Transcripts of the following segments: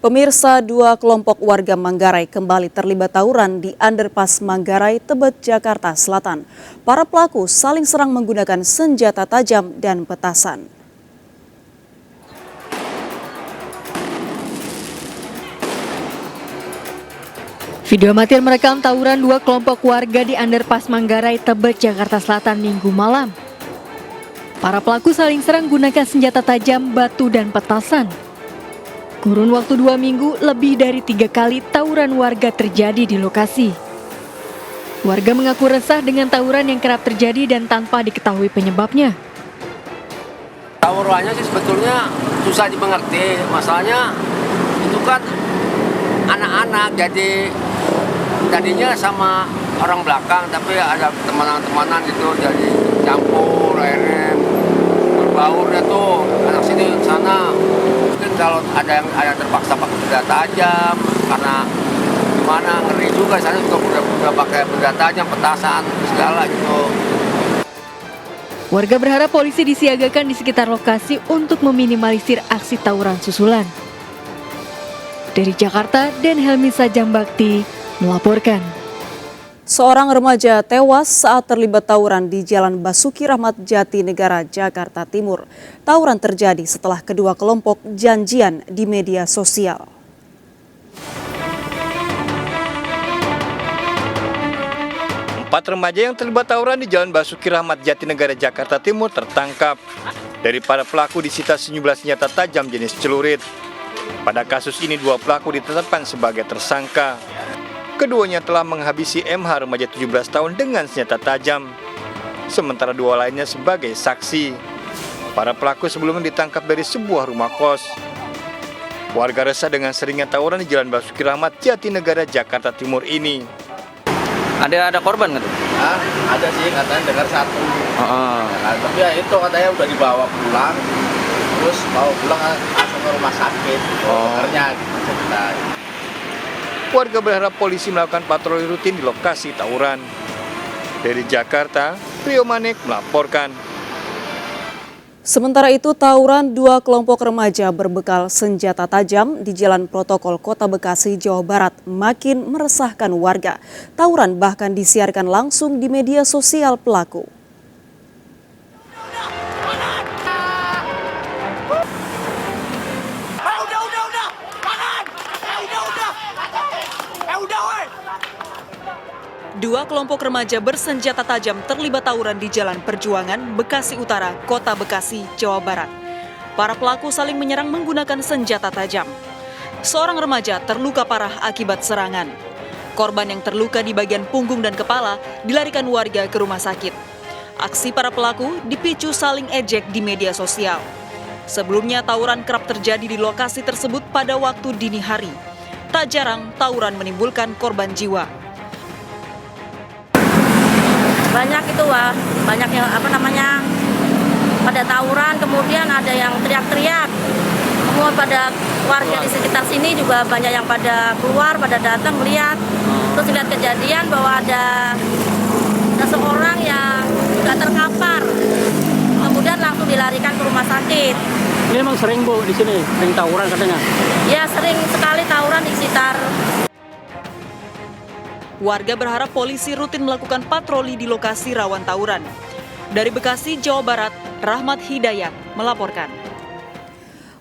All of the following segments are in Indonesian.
Pemirsa, dua kelompok warga Manggarai kembali terlibat tawuran di underpass Manggarai, Tebet, Jakarta Selatan. Para pelaku saling serang menggunakan senjata tajam dan petasan. Video amatir merekam tawuran dua kelompok warga di underpass Manggarai, Tebet, Jakarta Selatan Minggu malam. Para pelaku saling serang menggunakan senjata tajam, batu, dan petasan. Kurun waktu 2 minggu, lebih dari 3 kali tawuran warga terjadi di lokasi. Warga mengaku resah dengan tawuran yang kerap terjadi dan tanpa diketahui penyebabnya. Tawurannya sih sebetulnya susah dimengerti. Masalahnya itu kan anak-anak, jadi tadinya sama orang belakang, tapi ada teman-temanan gitu, jadi campur akhirnya berbaurnya tuh anak sini sana. Mungkin kalau ada yang terpaksa pakai benda tajam karena gimana, ngeri juga sana juga udah pakai benda tajam, petasan segala gitu. Warga berharap polisi disiagakan di sekitar lokasi untuk meminimalisir aksi tawuran susulan. Dari Jakarta, Dan Helmisa Jambakti melaporkan. Seorang remaja tewas saat terlibat tawuran di Jalan Basuki Rahmat Jatinegara, Jakarta Timur. Tawuran terjadi setelah kedua kelompok janjian di media sosial. Empat remaja yang terlibat tawuran di Jalan Basuki Rahmat Jatinegara, Jakarta Timur tertangkap. Dari para pelaku disita sejumlah senjata tajam jenis celurit. Pada kasus ini dua pelaku ditetapkan sebagai tersangka. Keduanya telah menghabisi MH remaja 17 tahun dengan senjata tajam. Sementara dua lainnya sebagai saksi. Para pelaku sebelumnya ditangkap dari sebuah rumah kos. Warga resah dengan seringnya tawuran di Jalan Basuki Rahmat Jatinegara, Jakarta Timur ini. Ada korban nggak tuh? Ada sih, katanya dengar satu. Nah, tapi ya itu katanya udah dibawa pulang, terus bawa pulang langsung ke rumah sakit. Dokternya gitu cerita. Warga berharap polisi melakukan patroli rutin di lokasi tawuran. Dari Jakarta, Rio Manek melaporkan. Sementara itu, tawuran dua kelompok remaja berbekal senjata tajam di Jalan Protokol Kota Bekasi, Jawa Barat makin meresahkan warga. Tawuran bahkan disiarkan langsung di media sosial pelaku. Dua kelompok remaja bersenjata tajam terlibat tawuran di Jalan Perjuangan, Bekasi Utara, Kota Bekasi, Jawa Barat. Para pelaku saling menyerang menggunakan senjata tajam. Seorang remaja terluka parah akibat serangan. Korban yang terluka di bagian punggung dan kepala dilarikan warga ke rumah sakit. Aksi para pelaku dipicu saling ejek di media sosial. Sebelumnya tawuran kerap terjadi di lokasi tersebut pada waktu dini hari. Tak jarang tawuran menimbulkan korban jiwa. Banyak itu banyak yang pada tawuran, kemudian ada yang teriak-teriak. Semua pada warga di sekitar sini juga banyak yang pada keluar, pada datang melihat. Terus lihat kejadian bahwa ada seorang yang juga terkapar. Kemudian langsung dilarikan ke rumah sakit. Ini memang sering Bu di sini, sering tawuran katanya? Ya, sering sekali tawuran di sekitar. Warga berharap polisi rutin melakukan patroli di lokasi rawan tawuran. Dari Bekasi, Jawa Barat, Rahmat Hidayat melaporkan.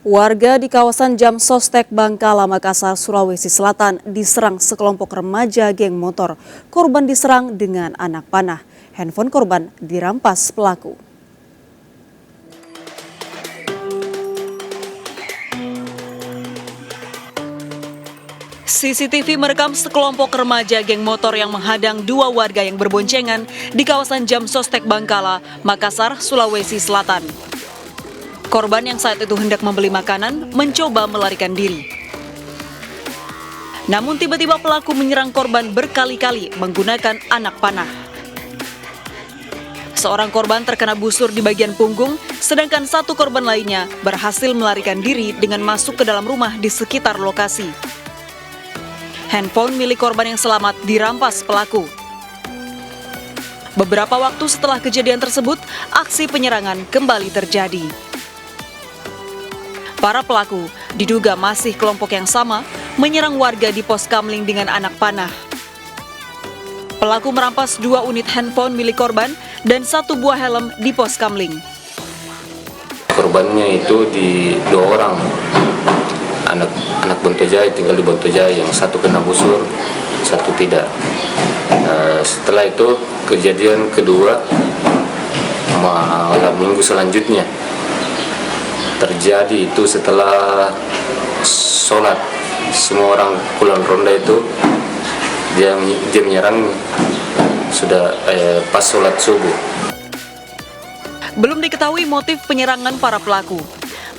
Warga di kawasan Jam Sostek Bangkala, Makassar, Sulawesi Selatan diserang sekelompok remaja geng motor. Korban diserang dengan anak panah. Handphone korban dirampas pelaku. CCTV merekam sekelompok remaja geng motor yang menghadang dua warga yang berboncengan di kawasan Jam Sostek Bangkala, Makassar, Sulawesi Selatan. Korban yang saat itu hendak membeli makanan mencoba melarikan diri. Namun tiba-tiba pelaku menyerang korban berkali-kali menggunakan anak panah. Seorang korban terkena busur di bagian punggung, sedangkan satu korban lainnya berhasil melarikan diri dengan masuk ke dalam rumah di sekitar lokasi. Handphone milik korban yang selamat dirampas pelaku. Beberapa waktu setelah kejadian tersebut, aksi penyerangan kembali terjadi. Para pelaku diduga masih kelompok yang sama menyerang warga di pos kamling dengan anak panah. Pelaku merampas 2 unit handphone milik korban dan 1 buah helm di pos kamling. Korbannya itu di 2 orang, anak Bontojaya, tinggal di Bontojaya, yang 1 kena busur, 1 tidak. Setelah itu kejadian kedua malam minggu selanjutnya terjadi itu setelah sholat, semua orang pulang ronda itu dia menyerang sudah pas sholat subuh. Belum diketahui motif penyerangan para pelaku.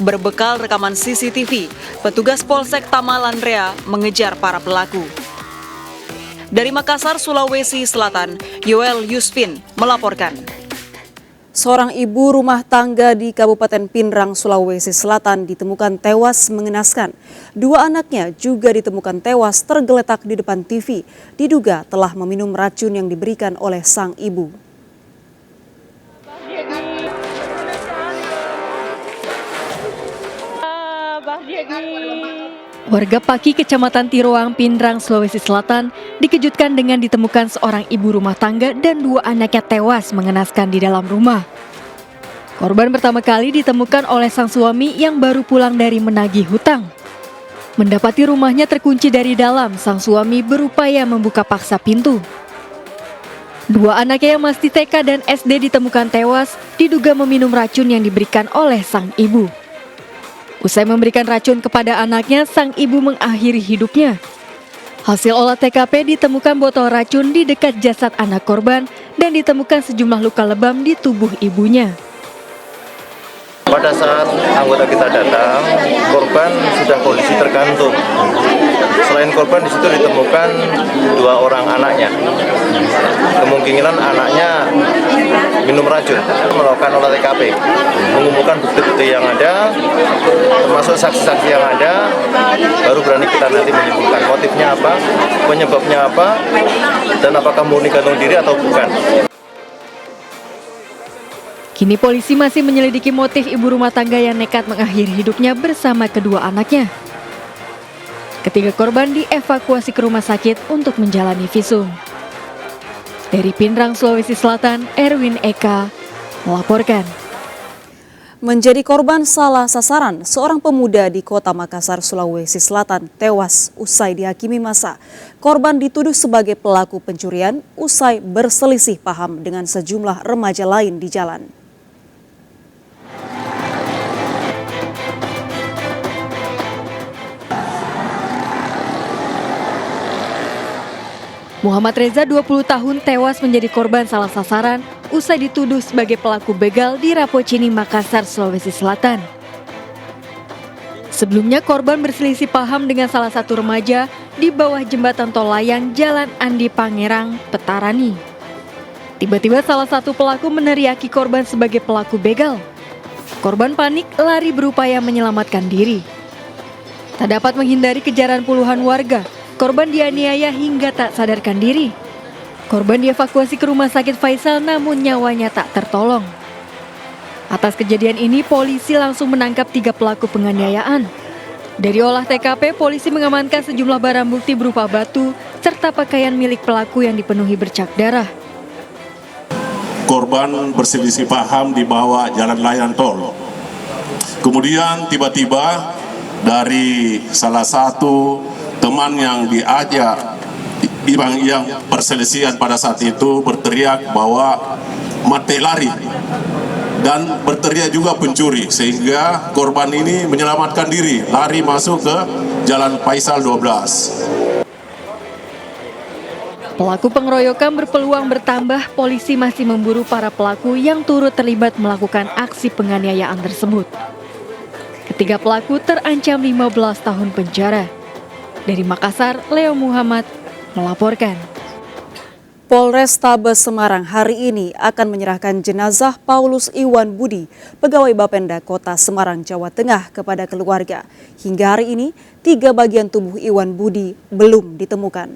Berbekal rekaman CCTV, petugas Polsek Tamalandrea mengejar para pelaku. Dari Makassar, Sulawesi Selatan, Yoel Yusfin melaporkan. Seorang ibu rumah tangga di Kabupaten Pindrang, Sulawesi Selatan ditemukan tewas mengenaskan. 2 anaknya juga ditemukan tewas tergeletak di depan TV, diduga telah meminum racun yang diberikan oleh sang ibu. Warga Paki, Kecamatan Tiroang, Pindrang, Sulawesi Selatan dikejutkan dengan ditemukan seorang ibu rumah tangga dan 2 anaknya tewas mengenaskan di dalam rumah. Korban pertama kali ditemukan oleh sang suami yang baru pulang dari menagih hutang. Mendapati rumahnya terkunci dari dalam, sang suami berupaya membuka paksa pintu. 2 anaknya yang masih TK dan SD ditemukan tewas, diduga meminum racun yang diberikan oleh sang ibu. Usai memberikan racun kepada anaknya, sang ibu mengakhiri hidupnya. Hasil olah TKP ditemukan botol racun di dekat jasad anak korban dan ditemukan sejumlah luka lebam di tubuh ibunya. Pada saat anggota kita datang, korban sudah kondisi tergantung. Selain korban, di situ ditemukan 2 orang anaknya. Kemungkinan anaknya minum racun. Melakukan olah TKP, mengumpulkan bukti-bukti yang ada, termasuk saksi-saksi yang ada, baru berani kita nanti menyimpulkan motifnya apa, penyebabnya apa, dan apakah murni gantung diri atau bukan. Kini polisi masih menyelidiki motif ibu rumah tangga yang nekat mengakhiri hidupnya bersama kedua anaknya. Ketiga korban dievakuasi ke rumah sakit untuk menjalani visum. Dari Pindrang, Sulawesi Selatan, Erwin Eka melaporkan. Menjadi korban salah sasaran, seorang pemuda di Kota Makassar, Sulawesi Selatan tewas usai dihakimi massa. Korban dituduh sebagai pelaku pencurian usai berselisih paham dengan sejumlah remaja lain di jalan. Muhammad Reza, 20 tahun, tewas menjadi korban salah sasaran usai dituduh sebagai pelaku begal di Rapocini, Makassar, Sulawesi Selatan. Sebelumnya korban berselisih paham dengan salah satu remaja di bawah jembatan tol layang Jalan Andi Pangerang, Petarani. Tiba-tiba salah satu pelaku meneriaki korban sebagai pelaku begal. Korban panik lari berupaya menyelamatkan diri. Tak dapat menghindari kejaran puluhan warga. Korban dianiaya hingga tak sadarkan diri. Korban dievakuasi ke Rumah Sakit Faisal namun nyawanya tak tertolong. Atas kejadian ini, polisi langsung menangkap 3 pelaku penganiayaan. Dari olah TKP, polisi mengamankan sejumlah barang bukti berupa batu serta pakaian milik pelaku yang dipenuhi bercak darah. Korban berselisih paham di bawah jalan layang tol. Kemudian tiba-tiba dari salah satu teman yang diajak yang perselisihan pada saat itu berteriak bahwa mati lari dan berteriak juga pencuri, sehingga korban ini menyelamatkan diri, lari masuk ke Jalan Faisal 12. Pelaku pengeroyokan berpeluang bertambah, polisi masih memburu para pelaku yang turut terlibat melakukan aksi penganiayaan tersebut. Ketiga pelaku terancam 15 tahun penjara. Dari Makassar, Leo Muhammad melaporkan. Polrestabes Semarang hari ini akan menyerahkan jenazah Paulus Iwan Budi, pegawai Bapenda Kota Semarang, Jawa Tengah, kepada keluarga. Hingga hari ini, 3 bagian tubuh Iwan Budi belum ditemukan.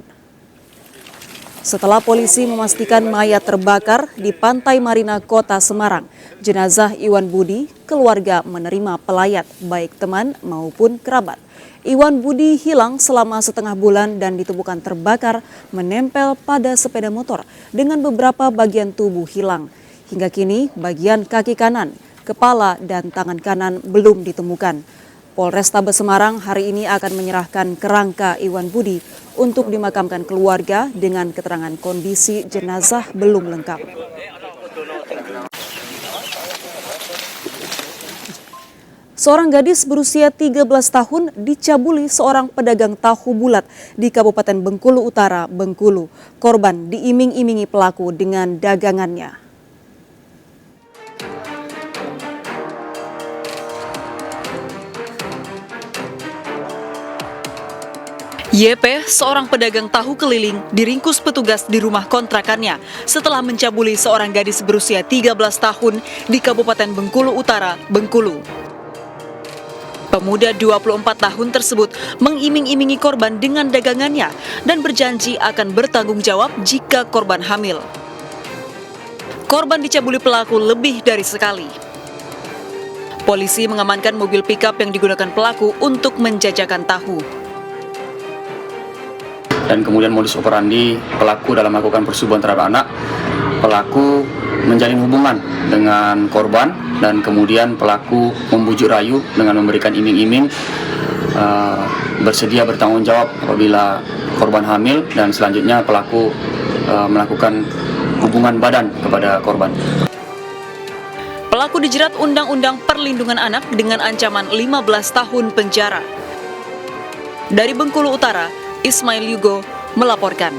Setelah polisi memastikan mayat terbakar di Pantai Marina Kota Semarang, jenazah Iwan Budi, keluarga menerima pelayat baik teman maupun kerabat. Iwan Budi hilang selama setengah bulan dan ditemukan terbakar menempel pada sepeda motor dengan beberapa bagian tubuh hilang. Hingga kini bagian kaki kanan, kepala dan tangan kanan belum ditemukan. Polrestabes Semarang hari ini akan menyerahkan kerangka Iwan Budi untuk dimakamkan keluarga dengan keterangan kondisi jenazah belum lengkap. Seorang gadis berusia 13 tahun dicabuli seorang pedagang tahu bulat di Kabupaten Bengkulu Utara, Bengkulu. Korban diiming-imingi pelaku dengan dagangannya. YP, seorang pedagang tahu keliling, diringkus petugas di rumah kontrakannya setelah mencabuli seorang gadis berusia 13 tahun di Kabupaten Bengkulu Utara, Bengkulu. Pemuda 24 tahun tersebut mengiming-imingi korban dengan dagangannya dan berjanji akan bertanggung jawab jika korban hamil. Korban dicabuli pelaku lebih dari sekali. Polisi mengamankan mobil pickup yang digunakan pelaku untuk menjajakan tahu. Dan kemudian modus operandi pelaku dalam melakukan persetubuhan terhadap anak, pelaku menjalin hubungan dengan korban dan kemudian pelaku membujuk rayu dengan memberikan iming-iming bersedia bertanggung jawab apabila korban hamil dan selanjutnya pelaku melakukan hubungan badan kepada korban. Pelaku dijerat Undang-Undang Perlindungan Anak dengan ancaman 15 tahun penjara. Dari Bengkulu Utara, Ismail Yugo melaporkan.